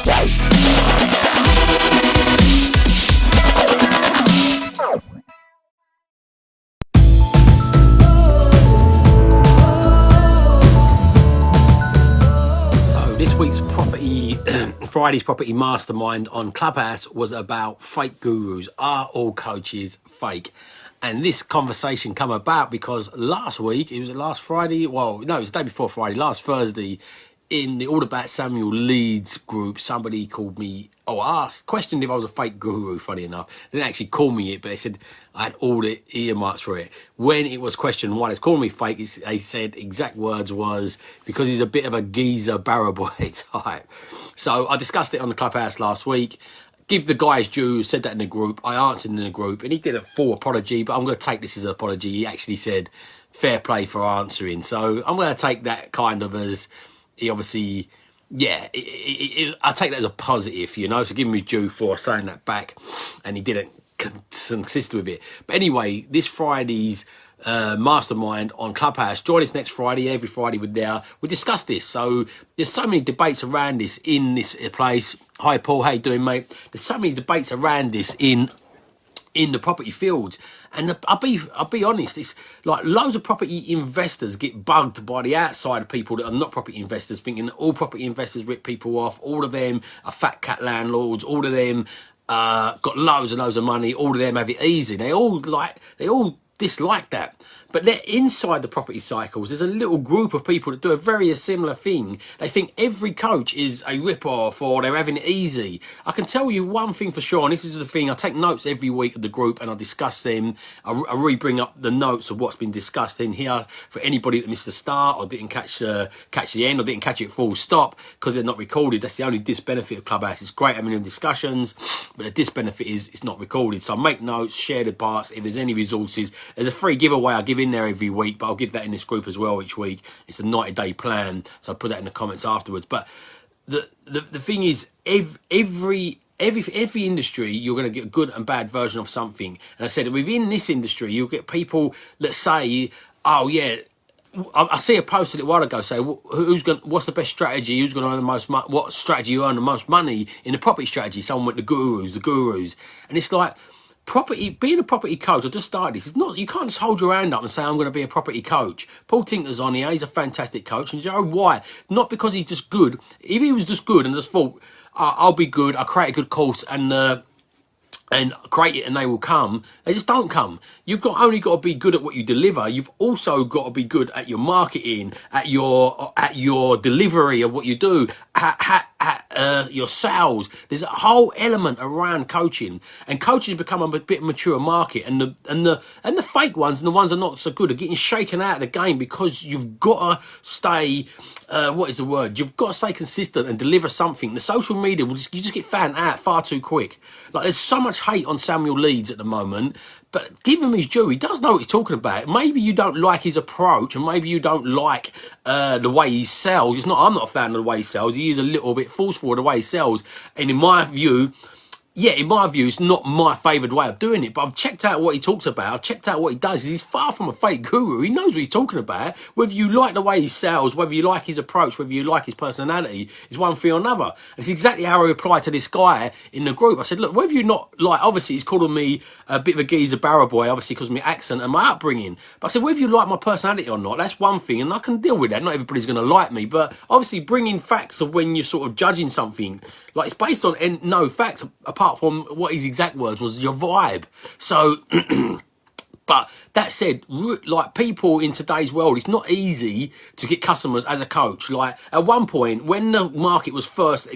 This week's Friday's property mastermind on Clubhouse was about fake gurus. Are all coaches fake? And this conversation come about because last week, it was last Friday, well, no, it was the day before Friday, last Thursday, in the All About Samuel Leeds group, somebody called me, questioned if I was a fake guru, funny enough. They didn't actually call me it, but they said I had all the earmarks for it. When it was questioned why they called me fake, they said exact words was because he's a bit of a geezer barrow boy type. So I discussed it on the Clubhouse last week. Give the guy his due, said that in the group. I answered in the group, and he did a full apology, but I'm going to take this as an apology. He actually said, fair play for answering. So I'm going to take that kind of as... He obviously, yeah, I take that as a positive, you know, so give him his due for saying that back, and he didn't consist with it. But anyway, this Friday's mastermind on Clubhouse, join us next Friday. Every Friday we're there. We discuss this. So there's so many debates around this in this place. Hi Paul, how you doing, mate? There's so many debates around this in the property fields, and I'll be honest, it's like loads of property investors get bugged by the outside of people that are not property investors, thinking that all property investors rip people off, all of them are fat cat landlords, all of them got loads and loads of money, all of them have it easy. They all dislike that. But they're inside the property cycles. There's a little group of people that do a very similar thing. They think every coach is a rip-off or they're having it easy. I can tell you one thing for sure, and this is the thing, I take notes every week of the group and I discuss them. I re-bring up the notes of what's been discussed in here for anybody that missed the start or didn't catch the end or didn't catch it full stop because they're not recorded. That's the only disbenefit of Clubhouse. It's great having them discussions, but the disbenefit is it's not recorded. So make notes, share the parts. If there's any resources, there's a free giveaway I give in there every week, but I'll give that in this group as well each week. It's a 90-day plan, so I'll put that in the comments afterwards. But the thing is, every industry you're going to get a good and bad version of something. And I said within this industry you'll get people that say, oh yeah, I see a post a little while ago say what's the best strategy, who's going to earn the most money, what strategy you earn the most money in the property strategy. Someone went the gurus, and it's like, being a property coach, I just started this. It's not, you can't just hold your hand up and say, I'm going to be a property coach. Paul Tinker's on here. He's a fantastic coach. And you know why? Not because he's just good. If he was just good and just thought, I'll be good, I'll create a good course and create it and they will come, they just don't come. You've only got to be good at what you deliver. You've also got to be good at your marketing, at your delivery of what you do, your sales. There's a whole element around coaching, and coaching has become a bit mature market, and the fake ones and the ones that are not so good are getting shaken out of the game because you've got to stay you've got to stay consistent and deliver something. The social media you just get found out far too quick. Like, there's so much hate on Samuel Leeds at the moment, but give him his due. He does know what he's talking about. Maybe you don't like his approach, and maybe you don't like the way he sells. I'm not a fan of the way he sells. He is a little bit forceful the way he sells, and in my view, it's not my favoured way of doing it, but I've checked out what he talks about. I've checked out what he does. He's far from a fake guru. He knows what he's talking about. Whether you like the way he sells, whether you like his approach, whether you like his personality, is one thing or another. And it's exactly how I replied to this guy in the group. I said, look, whether you not like, obviously he's calling me a bit of a geezer barrow boy, obviously because of my accent and my upbringing. But I said, whether you like my personality or not, that's one thing, and I can deal with that. Not everybody's going to like me, but obviously bringing facts of when you're sort of judging something, like it's based on no facts apart from what his exact words was, your vibe. So but that said, like, people in today's world, it's not easy to get customers as a coach. Like, at one point when the market was first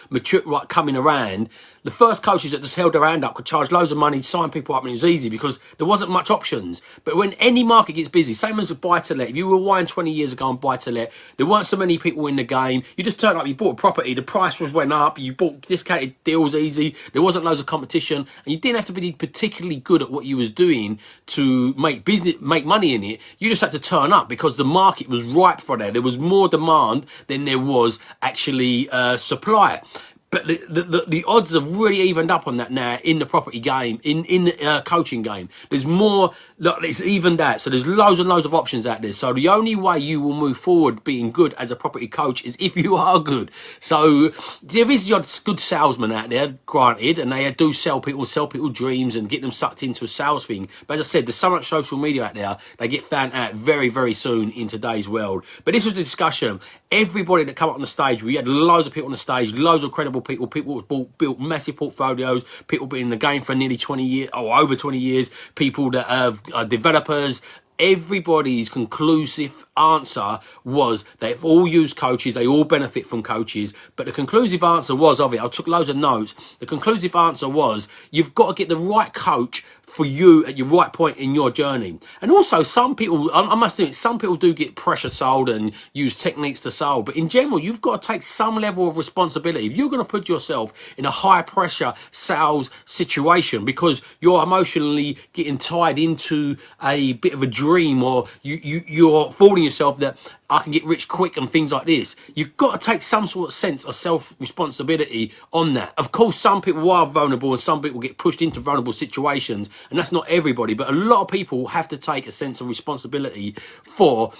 mature, like, coming around, the first coaches that just held their hand up could charge loads of money, sign people up, and it was easy because there wasn't much options. But when any market gets busy, same as a buy-to-let, if you were wine 20 years ago on buy-to-let, there weren't so many people in the game. You just turned up, you bought a property, the price went up, you bought discounted deals easy, there wasn't loads of competition, and you didn't have to be particularly good at what you was doing to make money in it. You just had to turn up because the market was ripe for that. There was more demand than there was actually supply. but the odds have really evened up on that now in the property game, in the coaching game. There's more, look, it's evened out. So there's loads and loads of options out there. So the only way you will move forward being good as a property coach is if you are good. So there is your good salesman out there, granted, and they do sell people dreams and get them sucked into a sales thing. But as I said, there's so much social media out there, they get found out very, very soon in today's world. But this was a discussion. Everybody that come up on the stage, we had loads of people on the stage, loads of credible people who built massive portfolios, people been in the game for nearly 20 years or over 20 years, people that have developers. Everybody's conclusive answer was they've all used coaches, they all benefit from coaches, but the conclusive answer was of it, I took loads of notes, the conclusive answer was you've got to get the right coach for you at your right point in your journey. And also some people, I must admit, some people do get pressure sold and use techniques to sell, but in general, you've got to take some level of responsibility. If you're going to put yourself in a high pressure sales situation because you're emotionally getting tied into a bit of a dream, or you're fooling yourself that I can get rich quick and things like this, you've got to take some sort of sense of self-responsibility on that. Of course, some people are vulnerable and some people get pushed into vulnerable situations, and that's not everybody, but a lot of people have to take a sense of responsibility for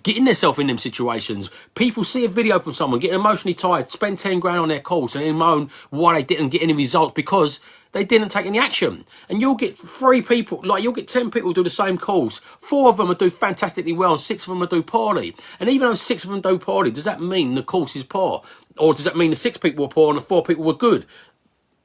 getting themselves in them situations. People see a video from someone getting emotionally tired, spend 10 grand on their course, and then moan why they didn't get any results because they didn't take any action. And you'll get 3 people, like you'll get 10 people do the same course. 4 of them will do fantastically well, and 6 of them will do poorly. And even though 6 of them do poorly, does that mean the course is poor? Or does that mean the 6 people were poor and the 4 people were good?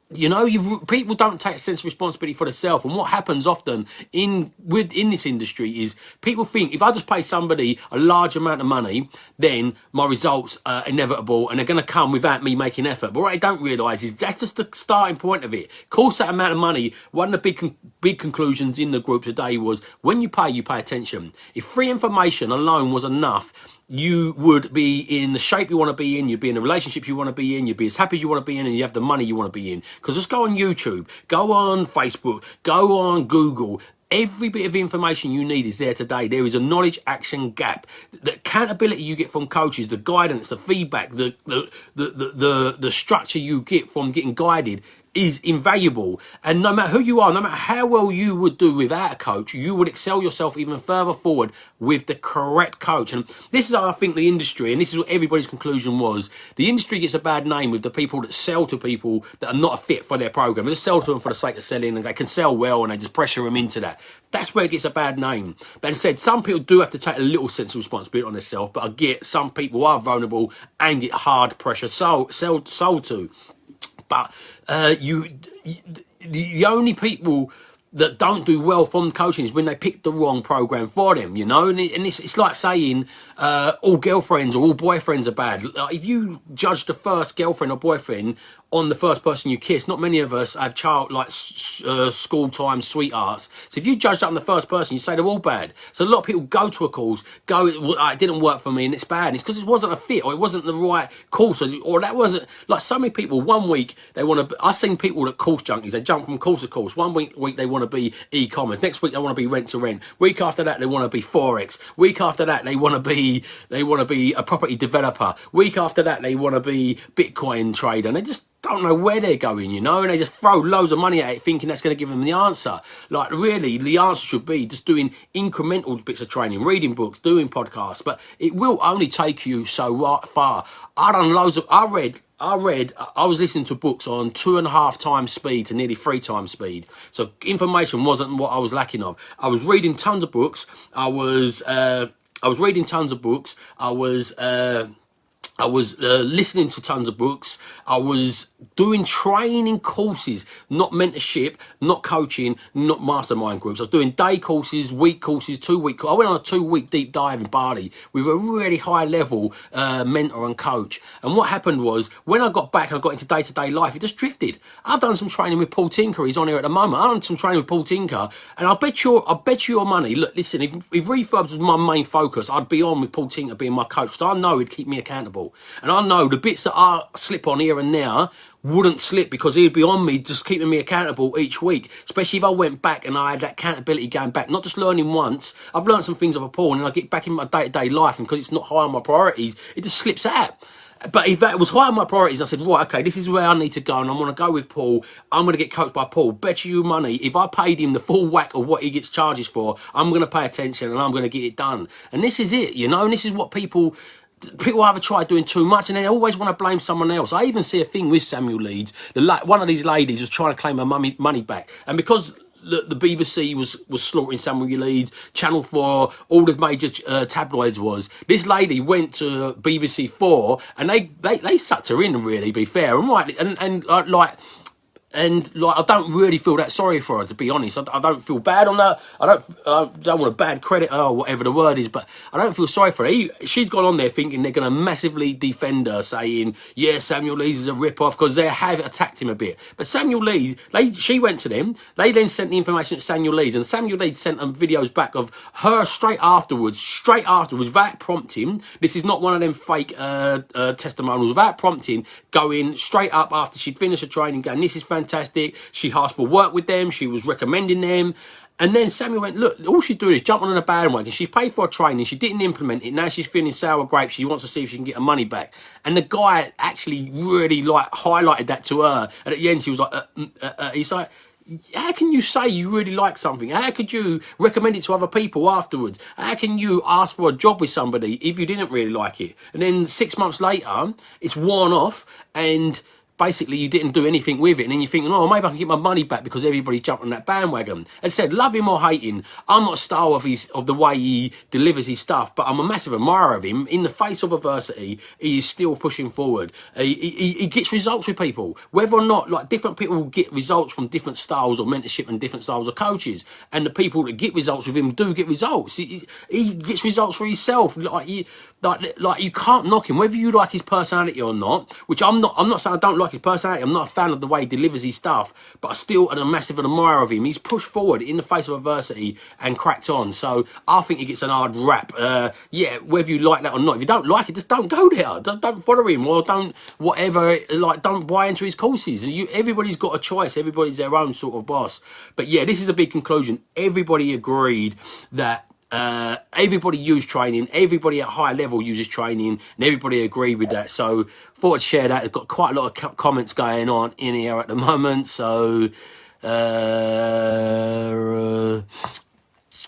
You know, people don't take a sense of responsibility for themselves, and what happens often in this industry is people think if I just pay somebody a large amount of money, then my results are inevitable and they're going to come without me making effort. But what they don't realise is that's just the starting point of it. Of course, that amount of money. One of the big conclusions in the group today was when you pay attention. If free information alone was enough, you would be in the shape you want to be in, you'd be in the relationships you want to be in, you'd be as happy as you want to be in, and you have the money you want to be in. Because just go on YouTube, go on Facebook, go on Google. Every bit of information you need is there today. There is a knowledge action gap. The accountability you get from coaches, the guidance, the feedback, the structure you get from getting guided is invaluable. And no matter who you are, no matter how well you would do without a coach, you would excel yourself even further forward with the correct coach. And this is how I think the industry, and this is what everybody's conclusion was, the industry gets a bad name with the people that sell to people that are not a fit for their program. They just sell to them for the sake of selling, and they can sell well and they just pressure them into that. That's where it gets a bad name. But as I said, some people do have to take a little sense of responsibility on themselves, but I get some people are vulnerable and get hard pressure sold to. But the only people that don't do well from coaching is when they pick the wrong program for them, you know. And it's like saying all girlfriends or all boyfriends are bad. Like, if you judge the first girlfriend or boyfriend on the first person you kiss, not many of us have school time sweethearts. So if you judge that on the first person, you say they're all bad. So a lot of people go to a course, it didn't work for me and it's bad. And it's because it wasn't a fit, or it wasn't the right course, or that wasn't, like so many people, one week they want to, I've seen people that course junkies, they jump from course to course. One week they want to be e-commerce, next week they want to be rent to rent, week after that they want to be Forex, week after that they want to be a property developer, week after that they want to be Bitcoin trader, and they just don't know where they're going, you know, and they just throw loads of money at it thinking that's going to give them the answer. Like, really, the answer should be just doing incremental bits of training, reading books, doing podcasts, but it will only take you so far. I was listening to books on 2.5 times speed to nearly 3 times speed. So information wasn't what I was lacking of. I was reading tons of books. I was reading tons of books. I was listening to tons of books. I was doing training courses, not mentorship, not coaching, not mastermind groups. I was doing day courses, week courses, 2-week. I went on a 2-week deep dive in Bali with a really high level mentor and coach. And what happened was, when I got back and I got into day-to-day life, it just drifted. I've done some training with Paul Tinker. He's on here at the moment. I've done some training with Paul Tinker, and I bet you your money. Look, listen, if refurbs was my main focus, I'd be on with Paul Tinker being my coach. So I know he'd keep me accountable. And I know the bits that I slip on here and there wouldn't slip because he'd be on me just keeping me accountable each week, especially if I went back and I had that accountability going back, not just learning once. I've learned some things off of Paul, and I get back in my day-to-day life, and because it's not high on my priorities, it just slips out. But if that was high on my priorities, I said, right, okay, this is where I need to go, and I'm going to go with Paul. I'm going to get coached by Paul. Bet you money, if I paid him the full whack of what he gets charges for, I'm going to pay attention and I'm going to get it done. And this is it, you know, and this is what people either try doing too much and they always want to blame someone else. I even see a thing with Samuel Leeds. One of these ladies was trying to claim her money back, and because the BBC was slaughtering Samuel Leeds, Channel 4, all the major tabloids was. This lady went to BBC 4 and they sucked her in, really, be fair. And right, and I don't really feel that sorry for her, to be honest. I don't feel bad on her. I don't want to bad credit her or whatever the word is, but I don't feel sorry for her. She's gone on there thinking they're going to massively defend her, saying, yeah, Samuel Leeds is a rip-off, because they have attacked him a bit. But Samuel Leeds, she went to them. They then sent the information to Samuel Leeds, and Samuel Leeds sent them videos back of her straight afterwards, without prompting. This is not one of them fake testimonials. Without prompting, going straight up after she'd finished her training, going, this is fantastic. She asked for work with them. She was recommending them. And then Samuel went, look, all she's doing is jumping on a bandwagon. She paid for her training. She didn't implement it. Now she's feeling sour grapes. She wants to see if she can get her money back. And the guy actually really highlighted that to her. And at the end, she was like, he's like, how can you say you really like something? How could you recommend it to other people afterwards? How can you ask for a job with somebody if you didn't really like it? And then 6 months later, it's worn off and basically you didn't do anything with it, and then you're thinking, oh, maybe I can get my money back because everybody jumped on that bandwagon. As I said, love him or hate him, I'm not a star of the way he delivers his stuff, but I'm a massive admirer of him. In the face of adversity, he is still pushing forward. He gets results with people, whether or not, like, different people get results from different styles of mentorship and different styles of coaches, and the people that get results with him do get results. He gets results for himself. Like you can't knock him, whether you like his personality or not, which I'm not saying I don't like his personality. I'm not a fan of the way he delivers his stuff, but I still am a massive admirer of him. He's pushed forward in the face of adversity and cracked on. So I think he gets an hard rap. Yeah, whether you like that or not. If you don't like it, just don't go there. Don't follow him, or don't whatever. Like, don't buy into his courses. Everybody's got a choice. Everybody's their own sort of boss. But yeah, this is a big conclusion. Everybody agreed that everybody used training, everybody at high level uses training, and everybody agreed with that. So thought I'd share that. I've got quite a lot of comments going on in here at the moment. So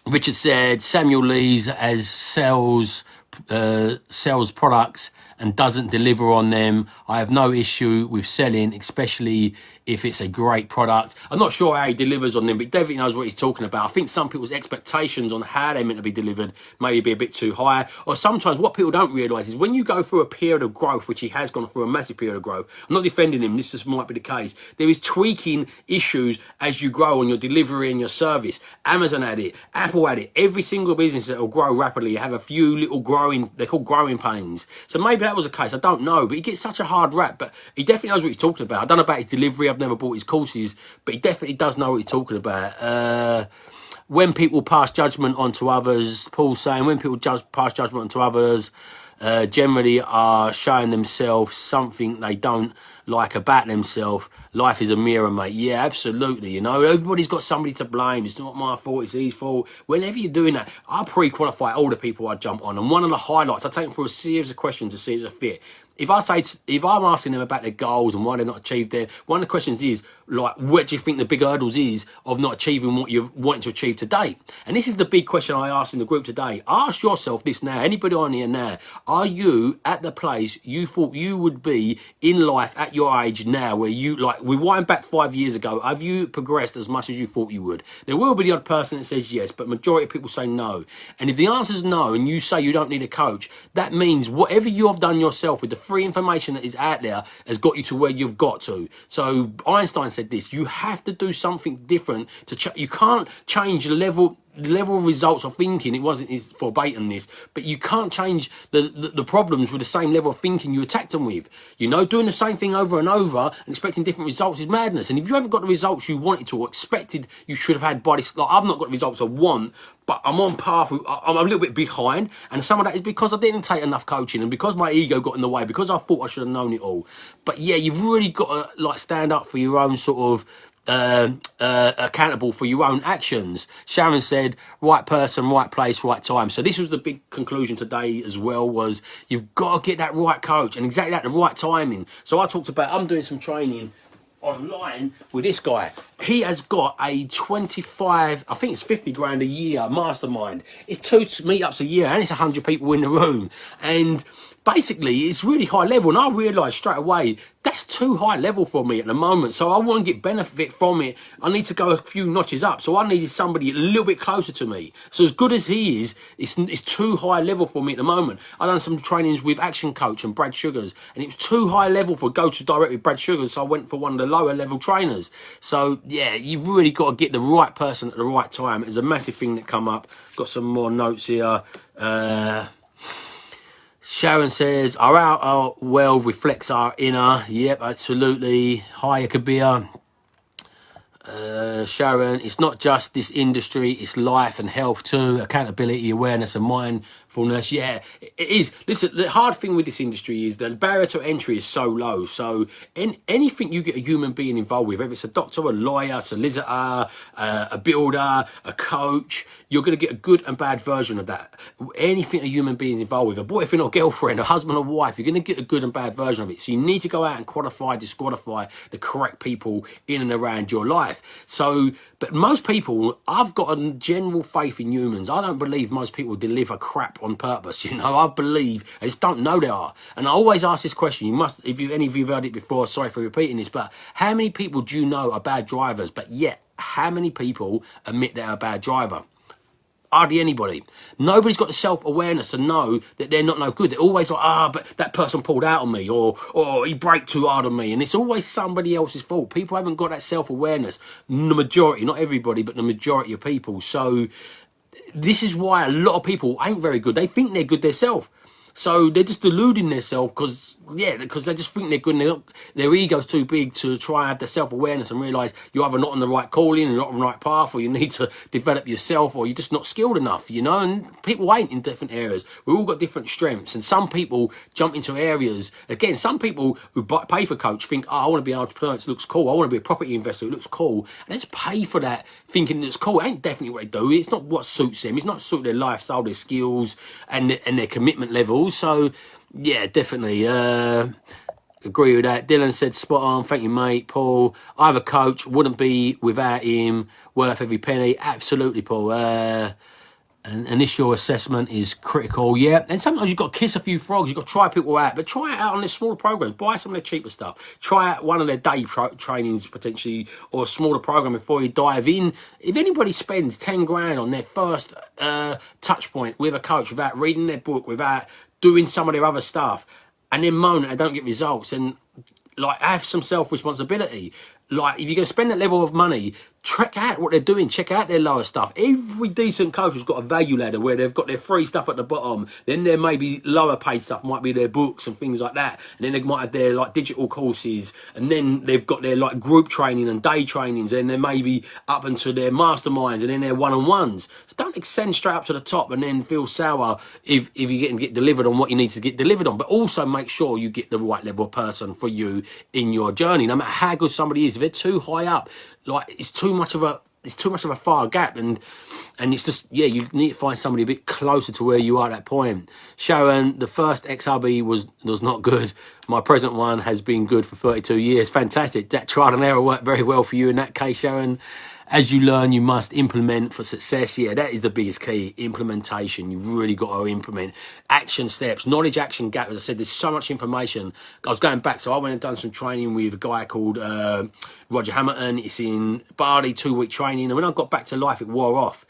Richard said Samuel Leeds as sells products and doesn't deliver on them. I have no issue with selling, especially if it's a great product. I'm not sure how he delivers on them, but he definitely knows what he's talking about. I think some people's expectations on how they're meant to be delivered may be a bit too high. Or sometimes what people don't realise is when you go through a period of growth, which he has gone through a massive period of growth, I'm not defending him, this just might be the case, there is tweaking issues as you grow on your delivery and your service. Amazon had it, Apple had it, every single business that will grow rapidly have a few little they're called growing pains. So maybe that was the case, I don't know, but he gets such a hard rap, but he definitely knows what he's talking about. I don't know about his delivery, I've never bought his courses, but he definitely does know what he's talking about. When people pass judgment onto others, Paul's saying, when people pass judgment onto others, generally are showing themselves something they don't like about themselves. Life is a mirror, mate. Yeah, absolutely. You know, everybody's got somebody to blame. It's not my fault, it's his fault. Whenever you're doing that, I pre-qualify all the people I jump on, and one of the highlights, I take them through a series of questions to see if they fit. If I'm asking them about their goals and why they're not achieved there, one of the questions is, like, what do you think the big hurdles is of not achieving what you're wanting to achieve today? And this is the big question I asked in the group today. Ask yourself this now, anybody on here now, are you at the place you thought you would be in life at your age now, where you, like, we wind back 5 years ago, have you progressed as much as you thought you would? There will be the odd person that says yes, but majority of people say no. And if the answer is no, and you say you don't need a coach, that means whatever you have done yourself with the free information that is out there has got you to where you've got to. So Einstein said this, you have to do something different to you can't change the level of results of thinking. It wasn't verbatim this, but you can't change the problems with the same level of thinking you attacked them with. You know, doing the same thing over and over and expecting different results is madness. And if you haven't got the results you wanted to or expected you should have had by this, like, I've not got the results I want, but I'm on path, I'm a little bit behind, and some of that is because I didn't take enough coaching and because my ego got in the way, because I thought I should have known it all. But yeah, you've really got to, like, stand up for your own sort of accountable for your own actions. Sharon said, right person, right place, right time. So this was the big conclusion today as well, was you've got to get that right coach, and exactly at the right timing. So I talked about, I'm doing some training online with this guy. He has got a 25, I think it's 50 grand a year mastermind. It's 2 meetups a year and it's 100 people in the room. And basically it's really high level, and I realised straight away that's too high level for me at the moment. So I want to get benefit from it. I need to go a few notches up. So I needed somebody a little bit closer to me. So as good as he is, it's too high level for me at the moment. I done some trainings with Action Coach and Brad Sugars, and it was too high level for go to direct with Brad Sugars. So I went for one of the lower level trainers. So yeah, you've really got to get the right person at the right time. It's a massive thing that come up. Got some more notes here. Sharon says, our outer world reflects our inner. Yep, absolutely. Hiya, Kabir. Sharon, it's not just this industry, it's life and health too. Accountability, awareness and mindfulness. Yeah, it is. Listen, the hard thing with this industry is the barrier to entry is so low. So anything you get a human being involved with, whether it's a doctor, a lawyer, solicitor, a builder, a coach, you're going to get a good and bad version of that. Anything a human being is involved with, a boyfriend or girlfriend, a husband or wife, you're going to get a good and bad version of it. So you need to go out and qualify, disqualify the correct people in and around your life. So, but most people, I've got a general faith in humans. I don't believe most people deliver crap on purpose. You know, I believe, I just don't know they are. And I always ask this question, you must, if any of you have heard it before, sorry for repeating this, but how many people do you know are bad drivers, but yet how many people admit they're a bad driver? Hardly anybody. Nobody's got the self-awareness to know that they're not no good. They're always like, but that person pulled out on me, or he braked too hard on me. And it's always somebody else's fault. People haven't got that self-awareness. The majority, not everybody, but the majority of people. So this is why a lot of people ain't very good. They think they're good themselves. So they're just deluding themselves because they just think they're good, and their ego's too big to try and have the self-awareness and realise you're either not on the right calling and not on the right path, or you need to develop yourself, or you're just not skilled enough, you know. And people ain't in different areas. We've all got different strengths, and some people jump into areas. Again, some people who pay for coach think, I want to be an entrepreneur, it looks cool. I want to be a property investor, it looks cool. And let's pay for that thinking it's cool. It ain't definitely what they do. It's not what suits them. It's not suit their lifestyle, their skills, and their commitment levels. So yeah, definitely agree with that. Dylan said spot on. Thank you, mate. Paul, I have a coach, wouldn't be without him, worth every penny. Absolutely, Paul. An initial assessment is critical, yeah. And sometimes you've got to kiss a few frogs. You've got to try people out, but try it out on their smaller programs. Buy some of their cheaper stuff. Try out one of their day trainings potentially, or a smaller program before you dive in. If anybody spends 10 grand on their first touch point with a coach without reading their book, without doing some of their other stuff, and then moan that they don't get results, and like have some self-responsibility. Like if you're going to spend that level of money, check out what they're doing, check out their lower stuff. Every decent coach has got a value ladder where they've got their free stuff at the bottom, then there may be lower paid stuff, might be their books and things like that, and then they might have their like digital courses, and then they've got their like group training and day trainings, and then maybe up into their masterminds, and then their one-on-ones. So don't extend straight up to the top and then feel sour if you get delivered on what you need to get delivered on. But also make sure you get the right level of person for you in your journey, no matter how good somebody is. If they're too high up, like it's too much of a far gap, and it's just, yeah, you need to find somebody a bit closer to where you are at that point. Sharon, the first ex-hubby was not good. My present one has been good for 32 years. Fantastic. That trial and error worked very well for you in that case, Sharon. As you learn, you must implement for success. Yeah, that is the biggest key, implementation. You've really got to implement. Action steps, knowledge, action gap. As I said, there's so much information. I was going back, so I went and done some training with a guy called Roger Hamilton. It's in Bali, 2-week training. And when I got back to life, it wore off.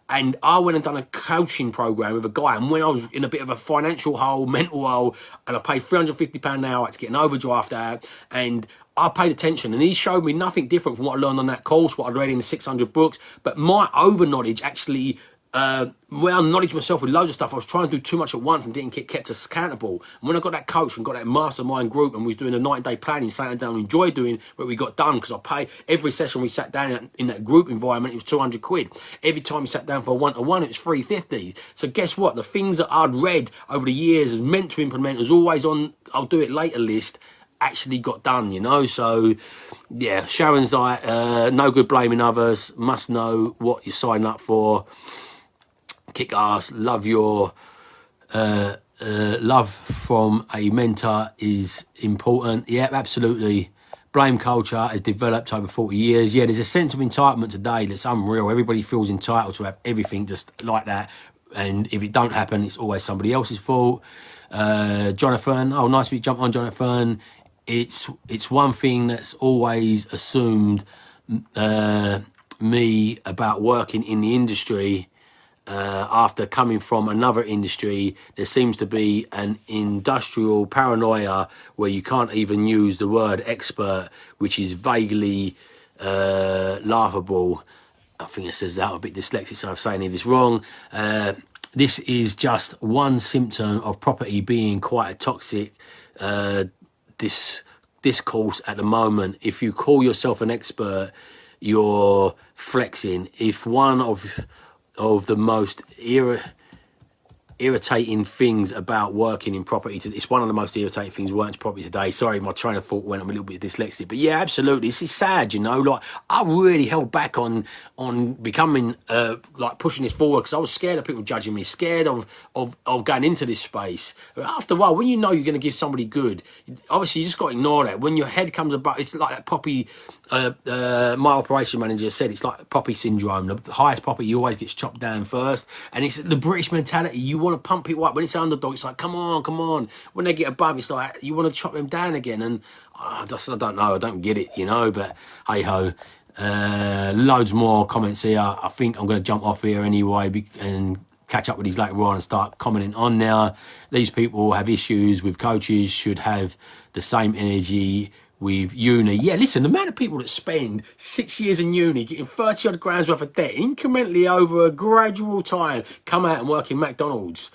And I went and done a coaching program with a guy. And when I was in a bit of a financial hole, mental hole, and I paid £350 an hour to get an overdraft out, and I paid attention, and he showed me nothing different from what I learned on that course, what I'd read in the 600 books. But my over knowledge actually, where I knowledge myself with loads of stuff, I was trying to do too much at once and didn't get kept us accountable. And when I got that coach and got that mastermind group, and we was doing a 90-day planning, sat down and enjoyed doing what we got done, because I paid every session we sat down in that group environment, it was 200 quid. Every time we sat down for a one-to-one, it was 350. So guess what? The things that I'd read over the years, was meant to implement, was always on I'll do it later list. actually got done, you know. So yeah, Sharon's like, no good blaming others, must know what you're signing up for, kick ass, love your love from a mentor is important. Yeah, absolutely. Blame culture has developed over 40 years. Yeah, there's a sense of entitlement today that's unreal. Everybody feels entitled to have everything just like that. And if it don't happen, it's always somebody else's fault. Jonathan, oh, nice to jump on, Jonathan. It's one thing that's always assumed me about working in the industry. After coming from another industry, there seems to be an industrial paranoia where you can't even use the word expert, which is vaguely laughable. I think it says that. I'm a bit dyslexic, so I'm saying any of this wrong. This is just one symptom of property being quite a toxic discourse at the moment. If you call yourself an expert, you're flexing. If one of the most irritating things about working in property, it's one of the most irritating things working in property today. Sorry, my train of thought went, I'm a little bit dyslexic, but yeah, absolutely, this is sad, you know. Like, I really held back on becoming like pushing this forward because I was scared of people judging me, scared of going into this space. But after a while, when you know you're going to give somebody good, obviously you just got to ignore that. When your head comes about, it's like that property my operation manager said, it's like poppy syndrome. The highest poppy always gets chopped down first, and it's the British mentality. You want to pump people up. When it's underdog, it's like, come on. When they get above, it's like you want to chop them down again. And I don't know, I don't get it, you know. But hey ho, loads more comments here. I think I'm going to jump off here anyway and catch up with these later on and start commenting on now. These people have issues with coaches, should have the same energy with uni. Yeah, listen, the amount of people that spend 6 years in uni getting 30 odd grams worth of debt incrementally over a gradual time, come out and work in McDonald's.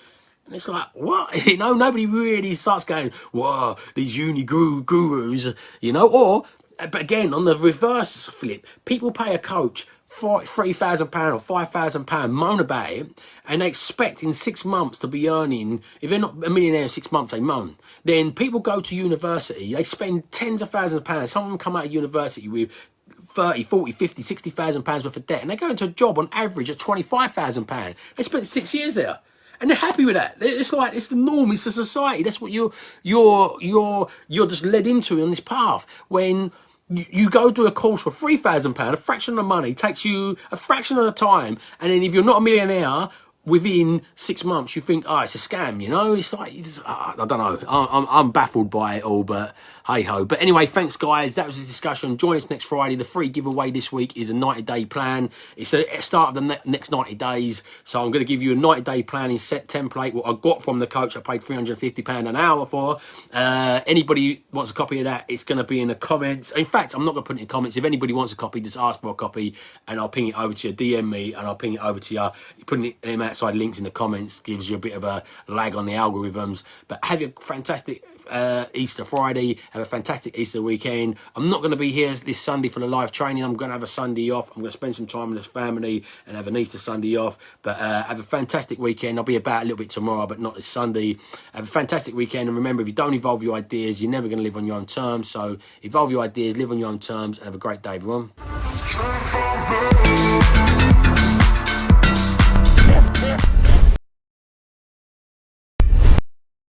And it's like, what? You know, nobody really starts going, whoa, these uni gurus, you know. Or, but again, on the reverse flip, people pay a coach £3,000 or £5,000, moan about it, and they expect in 6 months to be earning, if they're not a millionaire in 6 months, they moan. Then people go to university, they spend tens of thousands of pounds. Some of them come out of university with 30, 40, 50, 60,000 pounds worth of debt, and they go into a job on average of £25,000. They spent 6 years there. And they're happy with that. It's like, it's the norm, it's the society. That's what you're just led into on this path. When you go do a course for £3,000, a fraction of the money, takes you a fraction of the time, and then if you're not a millionaire, within 6 months, you think, oh, it's a scam, you know? It's like, I don't know. I'm baffled by it all, but hey-ho. But anyway, thanks, guys. That was the discussion. Join us next Friday. The free giveaway this week is a 90-day plan. It's the start of the next 90 days. So I'm going to give you a 90-day planning set template, what I got from the coach I paid £350 an hour for. Anybody wants a copy of that, it's going to be in the comments. In fact, I'm not going to put it in the comments. If anybody wants a copy, just ask for a copy, and I'll ping it over to you. DM me, and I'll ping it over to you. Putting it in outside links in the comments gives you a bit of a lag on the algorithms. But have a fantastic Easter Friday. Have a fantastic Easter weekend. I'm not going to be here this Sunday for the live training. I'm going to have a Sunday off. I'm going to spend some time with the family and have an Easter Sunday off. But have a fantastic weekend. I'll be about a little bit tomorrow, but not this Sunday. Have a fantastic weekend. And remember, if you don't evolve your ideas, you're never going to live on your own terms. So evolve your ideas, live on your own terms, and have a great day, everyone.